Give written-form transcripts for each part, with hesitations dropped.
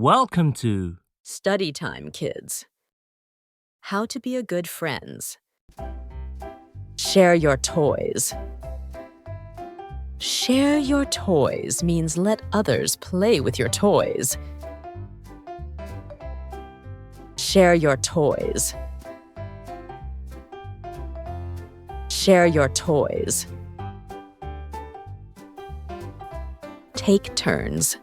Welcome to Study time, kids. How to be a good friends. Share your toys. Share your toys means let others play with your toys. Share your toys. Share your toys. Take turns.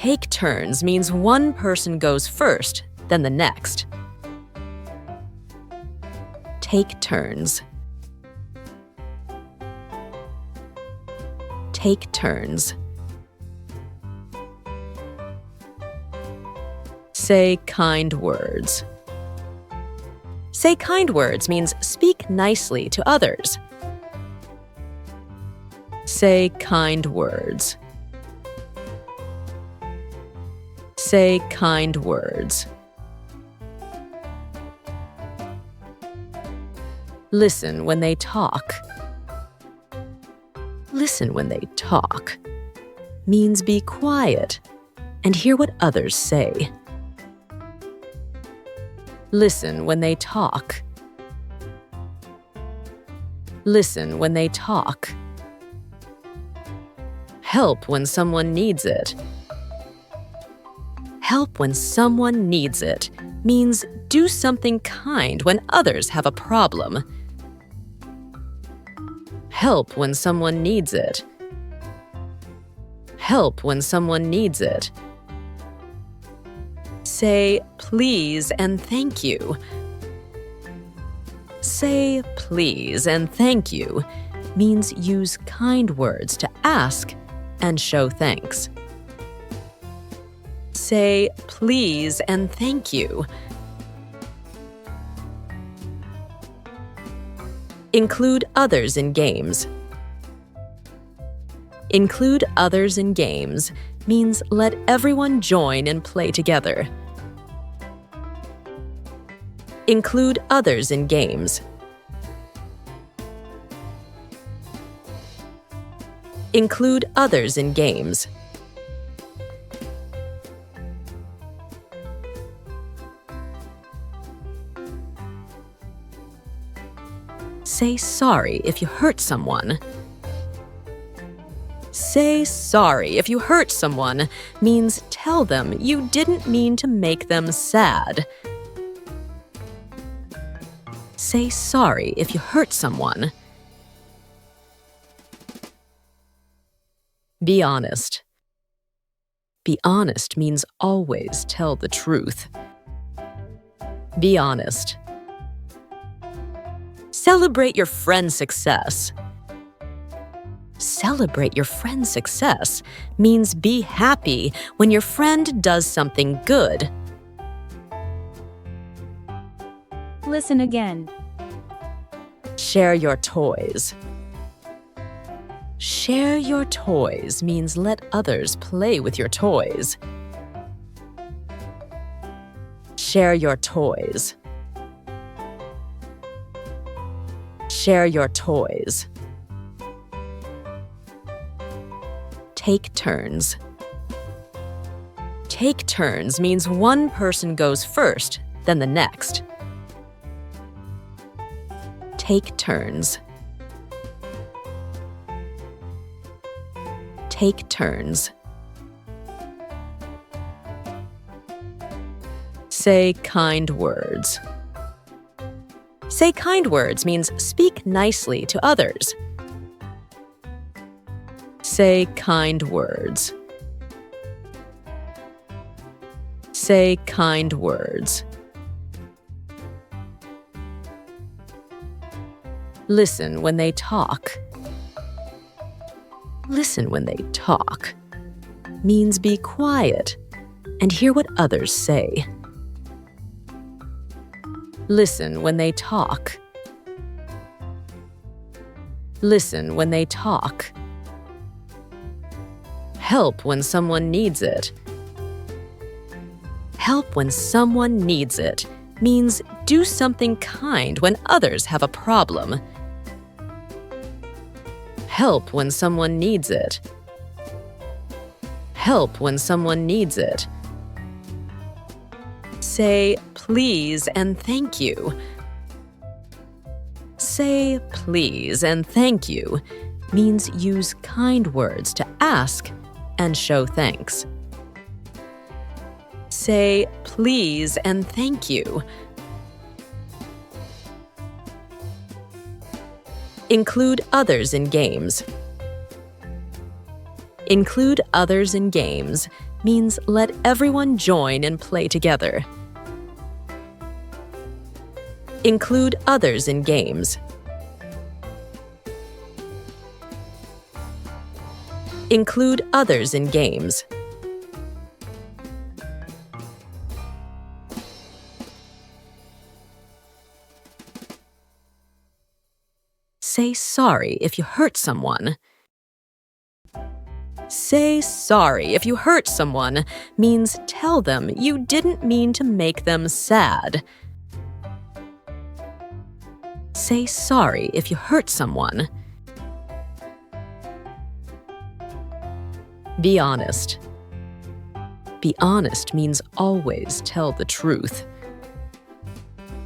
Take turns means one person goes first, then the next. Take turns. Take turns. Say kind words. Say kind words means speak nicely to others. Say kind words. Say kind words. Listen when they talk. Listen when they talk means be quiet and hear what others say. Listen when they talk. Listen when they talk. Help when someone needs it. Help when someone needs it means do something kind when others have a problem. Help when someone needs it. Help when someone needs it. Say please and thank you. Say please and thank you means use kind words to ask and show thanks. Say please and thank you. Include others in games. Include others in games means let everyone join and play together. Include others in games. Include others in games. Say sorry if you hurt someone. Say sorry if you hurt someone means tell them you didn't mean to make them sad. Say sorry if you hurt someone. Be honest. Be honest means always tell the truth. Be honest. Celebrate your friend's success. Celebrate your friend's success means be happy when your friend does something good. Listen again. Share your toys. Share your toys means let others play with your toys. Share your toys. Share your toys. Take turns. Take turns means one person goes first, then the next. Take turns. Take turns. Say kind words. Say kind words means speak nicely to others. Say kind words. Say kind words. Listen when they talk. Listen when they talk means be quiet and hear what others say. Listen when they talk. Listen when they talk. Help when someone needs it. Help when someone needs it means do something kind when others have a problem. Help when someone needs it. help when someone needs it. Say please and thank you. Say please and thank you means use kind words to ask and show thanks. Say please and thank you. Include others in games. Include others in games means let everyone join and play together. Include others in games. Include others in games. Say sorry if you hurt someone. Say sorry if you hurt someone means tell them you didn't mean to make them sad. Say sorry if you hurt someone. Be honest. Be honest means always tell the truth.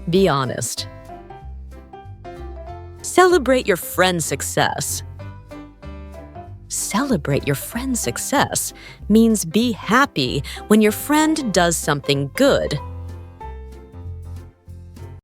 Be honest. Celebrate your friend's success. Celebrate your friend's success means be happy when your friend does something good